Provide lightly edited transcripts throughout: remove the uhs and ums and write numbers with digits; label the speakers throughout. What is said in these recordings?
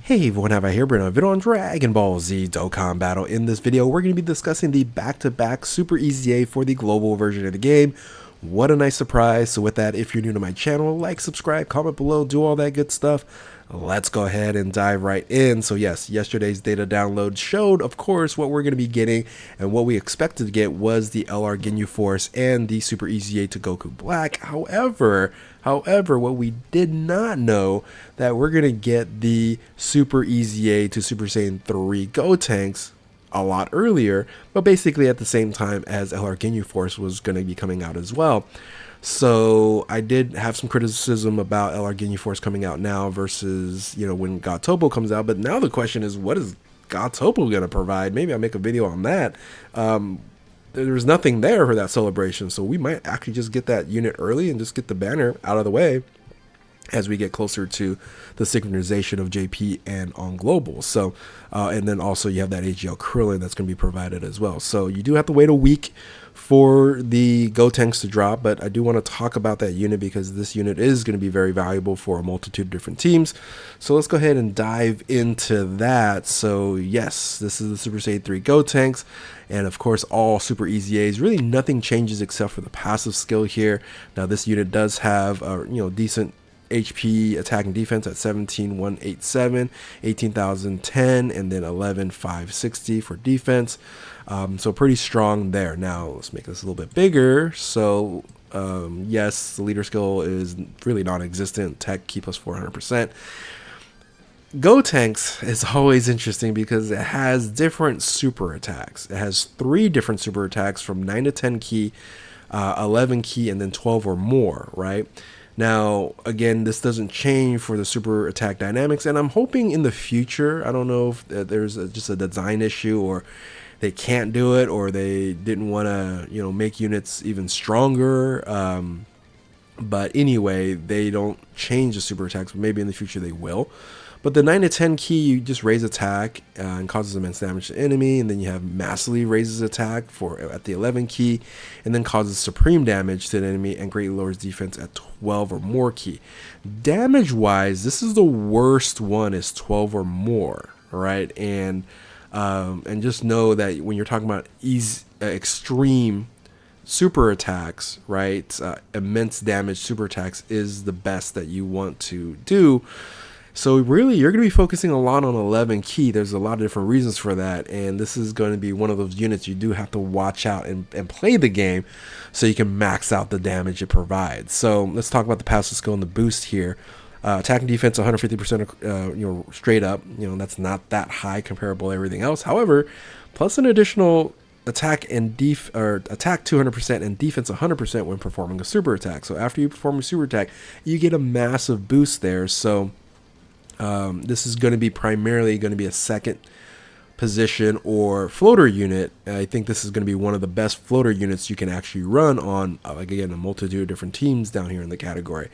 Speaker 1: Hey everyone, have I here been a video on Dragon Ball Z Dokkan Battle. In this video, we're going to be discussing the back-to-back Super EZA for the global version of the game. What a nice surprise. So with that, if you're new to my channel, like, subscribe, comment below, do all that good stuff. Let's go ahead and dive right in. So yes, yesterday's data download showed, of course, what we're going to be getting, and what we expected to get was the LR Ginyu Force and the Super EZA to Goku Black. However, what we did not know that we're going to get the Super EZA to Super Saiyan 3 Gotenks a lot earlier, but basically at the same time as LR Ginyu Force was going to be coming out as well. So I did have some criticism about LR Ginyu Force coming out now versus, when God Topo comes out. But now the question is, what is God Topo going to provide? Maybe I'll make a video on that. There's nothing there for that celebration, so we might actually just get that unit early and just get the banner out of the way as we get closer to the synchronization of JP and on global. So and then also you have that AGL Krillin that's going to be provided as well. So you do have to wait a week for the Gotenks to drop, but I do want to talk about that unit because this unit is going to be very valuable for a multitude of different teams. So let's go ahead and dive into that. So yes, this is the Super Saiyan 3 Gotenks, and of course all Super EZAs. Really nothing changes except for the passive skill here. Now this unit does have decent HP attack and defense at 17,187, 18,010, and then 11,560 for defense. So pretty strong there. Now let's make this a little bit bigger. So yes, the leader skill is really non-existent. Tech key plus 400%. Gotenks is always interesting because it has different super attacks. It has 3 different super attacks from 9 to 10 key, 11 key, and then 12 or more, right? Now, again, this doesn't change for the super attack dynamics, and I'm hoping in the future, I don't know if there's just a design issue, or they can't do it, or they didn't want to, make units even stronger. But anyway, they don't change the super attacks, but maybe in the future they will. But the 9 to 10 key, you just raise attack and causes immense damage to the enemy, and then you have massively raises attack at the 11 key, and then causes supreme damage to the enemy and greatly lowers defense at 12 or more key. Damage wise, this is the worst one, is 12 or more, right? And just know that when you're talking about extreme super attacks, right, immense damage super attacks is the best that you want to do. So really, you're going to be focusing a lot on 11 key. There's a lot of different reasons for that, and this is going to be one of those units you do have to watch out and play the game so you can max out the damage it provides. So let's talk about the passive skill and the boost here. Attack and defense 150%, straight up. That's not that high comparable to everything else. However, plus an additional attack and attack 200% and defense 100% when performing a super attack. So after you perform a super attack, you get a massive boost there. So this is going to be primarily going to be a second position or floater unit. I think this is going to be one of the best floater units you can actually run on, again, a multitude of different teams down here in the category.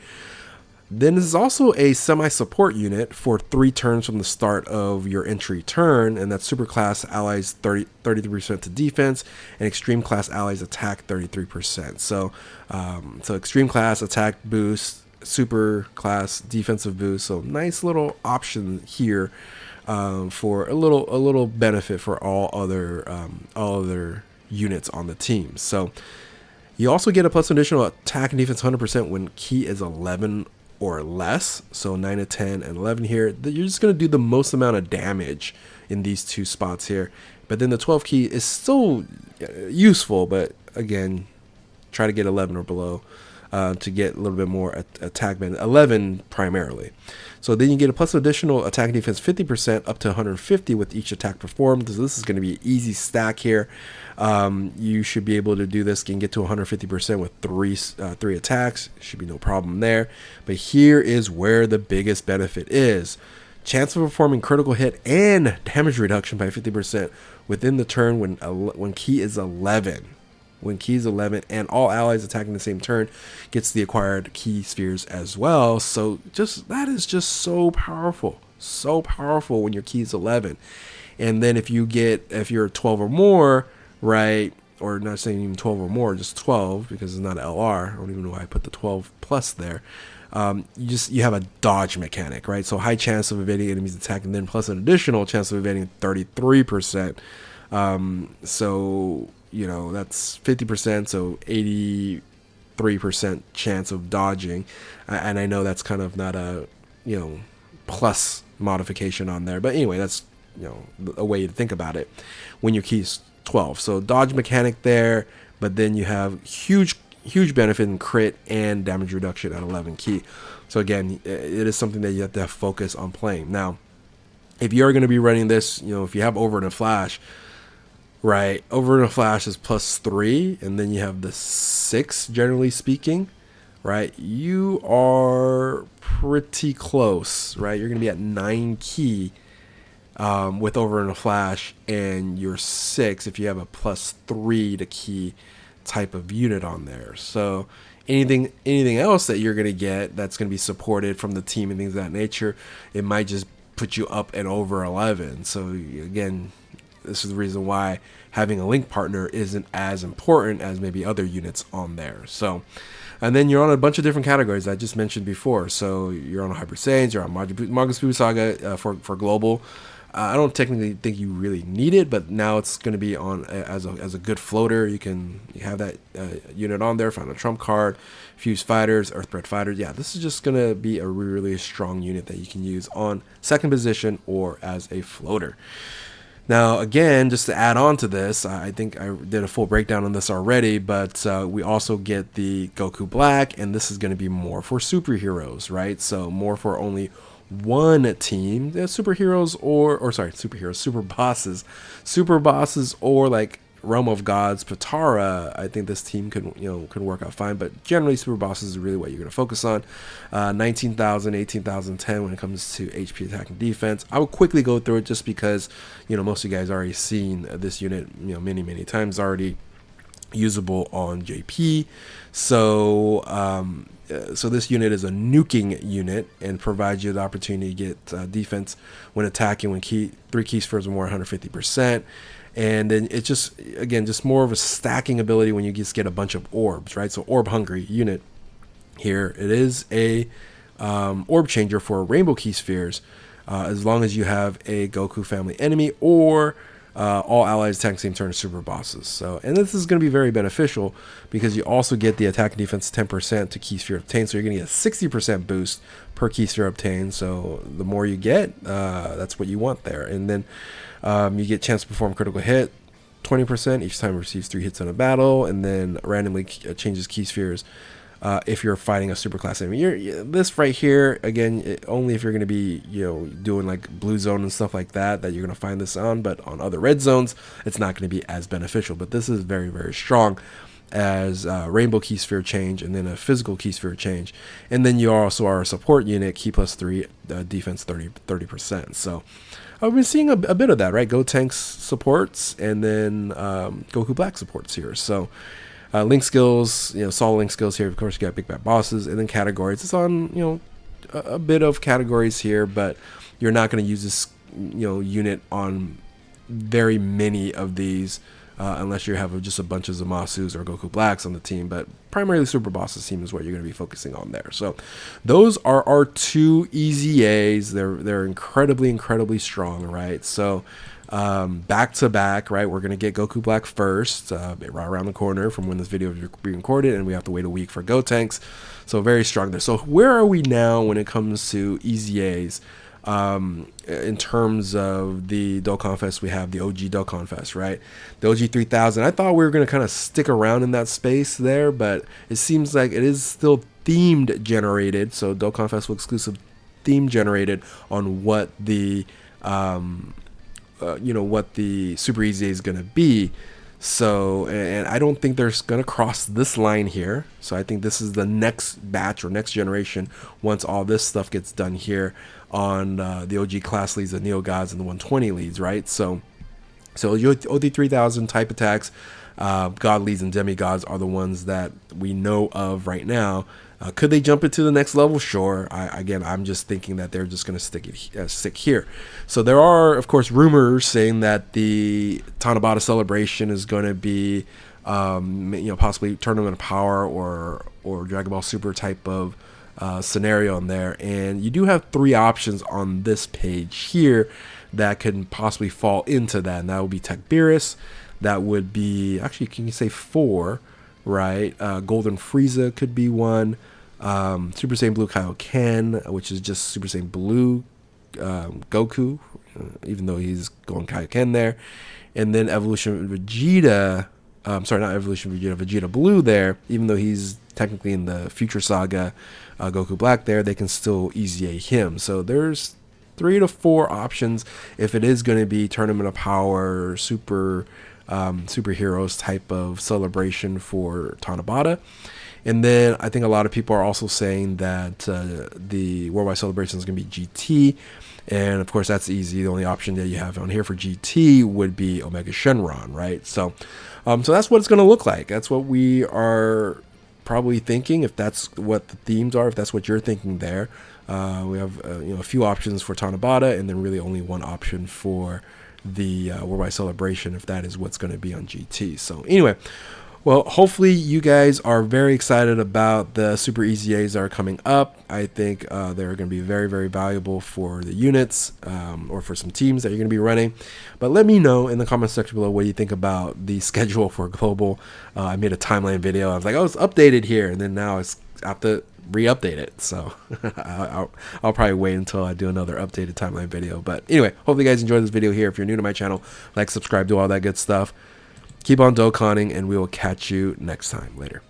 Speaker 1: Then this is also a semi-support unit for 3 turns from the start of your entry turn, and that's super class allies 33% to defense, and extreme class allies attack 33%. So extreme class attack boost, super class defensive boost. So nice little option here for a little benefit for all other units on the team. So you also get a plus additional attack and defense 100% when key is 11 or less. So 9 to 10 and 11 here. You're just going to do the most amount of damage in these 2 spots here. But then the 12 key is still useful, but again, try to get 11 or below. To get a little bit more attack band, 11 primarily. So then you get a plus additional attack and defense 50% up to 150 with each attack performed. So this is going to be an easy stack here. You should be able to do this and get to 150% with three attacks. Should be no problem there. But here is where the biggest benefit is. Chance of performing critical hit and damage reduction by 50% within the turn when key is 11. When key is 11 and all allies attacking the same turn gets the acquired key spheres as well. So that is just so powerful when your key is 11. And then if you're 12 or more, right, or not saying even 12 or more, just 12 because it's not an LR. I don't even know why I put the 12 plus there. you have a dodge mechanic, right? So high chance of evading enemies attack, and then plus an additional chance of evading 33%. So that's 50%, so 83% chance of dodging. And I know that's kind of not a plus modification on there, but anyway, that's a way to think about it when your key's 12. So dodge mechanic there, but then you have huge benefit in crit and damage reduction at 11 key. So again, it is something that you have to have focus on playing. Now, if you're going to be running this, if you have over in a flash, right, over in a flash is +3, and then you have the 6, generally speaking, right, you are pretty close, right? You're going to be at 9 key with over in a flash, and you're 6 if you have a +3 to key type of unit on there. So anything else that you're going to get that's going to be supported from the team and things of that nature, it might just put you up and over 11. So again, this is the reason why having a link partner isn't as important as maybe other units on there. So, and then you're on a bunch of different categories I just mentioned before. So you're on Hyper Saiyans, you're on Manga Buu Saga for global. I don't technically think you really need it, but now it's going to be on as a good floater. You have that unit on there, find a trump card, fuse fighters, earthbred fighters. Yeah, this is just going to be a really strong unit that you can use on second position or as a floater. Now, again, just to add on to this, I think I did a full breakdown on this already, but we also get the Goku Black, and this is going to be more for superheroes, right? So more for only one team, super bosses, or like Realm of Gods, Patara. I think this team could work out fine, but generally super bosses is really what you're going to focus on. 19,000, 18,010 when it comes to HP, attack, and defense. I will quickly go through it just because most of you guys already seen this unit many times already. Usable on JP. So this unit is a nuking unit and provides you the opportunity to get defense when attacking when 3 key spheres or more 150%. And then it's just more of a stacking ability when you just get a bunch of orbs, right? So orb hungry unit here. It is a orb changer for rainbow key spheres as long as you have a Goku family enemy or all allies attack same turn as super bosses. So, and this is going to be very beneficial because you also get the attack and defense 10% to key sphere obtained. So you're going to get a 60% boost per key sphere obtained. So the more you get, that's what you want there. And then you get chance to perform critical hit 20% each time it receives 3 hits in a battle, and then randomly changes key spheres if you're fighting a super class enemy. This right here, again, only if you're going to be doing like blue zone and stuff like that you're going to find this on, but on other red zones it's not going to be as beneficial. But this is very strong as rainbow key sphere change, and then a physical key sphere change, and then you also are a support unit, key +3, defense 30%. So I've been seeing a bit of that, right? Gotenks supports, and then Goku Black supports here. So link skills, solid link skills here. Of course, you got big bad bosses, and then categories. It's on, a bit of categories here, but you're not going to use this, unit on very many of these unless you have just a bunch of Zamasus or Goku Blacks on the team. But primarily Super Bosses team is what you're going to be focusing on there. So those are our 2 EZAs. They're incredibly strong, right? So back to back, right? We're going to get Goku Black first, right around the corner from when this video is being recorded, and we have to wait a week for Gotenks. So very strong there. So where are we now when it comes to EZAs? In terms of the Dokkan Fest, we have the OG Dokkan Fest, right? The OG 3000. I thought we were going to kind of stick around in that space there, but it seems like it is still themed generated. So Dokkan Festival exclusive theme generated on what the what the Super EZA is going to be. So, and I don't think they're going to cross this line here. So I think this is the next batch or next generation once all this stuff gets done here on the OG class leads, the Neo Gods, and the 120 leads, right? So OD 3000 type attacks, God leads and demigods are the ones that we know of right now. Could they jump it to the next level? Sure. I'm just thinking that they're just going to stick here. So there are, of course, rumors saying that the Tanabata celebration is going to be, possibly Tournament of Power or Dragon Ball Super type of scenario in there. And you do have 3 options on this page here that can possibly fall into that, and that would be Tech Beerus. That would be, actually, can you say 4, right? Golden Frieza could be one. Super Saiyan Blue Kaioken, which is just Super Saiyan Blue Goku, even though he's going Kaioken there. And then Evolution Vegeta, sorry, not Evolution Vegeta, Vegeta Blue there, even though he's technically in the Future Saga Goku Black there, they can still EZA him. So there's 3 to 4 options if it is going to be Tournament of Power, superheroes type of celebration for Tanabata. And then I think a lot of people are also saying that the Worldwide Celebration is going to be GT. And of course, that's easy. The only option that you have on here for GT would be Omega Shenron, right? So that's what it's going to look like. That's what we are probably thinking, if that's what the themes are, if that's what you're thinking there. We have a few options for Tanabata, and then really only one option for the Worldwide Celebration, if that is what's going to be on GT. So anyway, well, hopefully you guys are very excited about the Super EZAs that are coming up. I think they're going to be very, very valuable for the units or for some teams that you're going to be running. But let me know in the comment section below what you think about the schedule for Global. I made a timeline video. I was like, oh, it's updated here. And then now I have to re-update it. So I'll probably wait until I do another updated timeline video. But anyway, hopefully you guys enjoyed this video here. If you're new to my channel, like, subscribe, do all that good stuff. Keep on Dokkaning, and we will catch you next time. Later.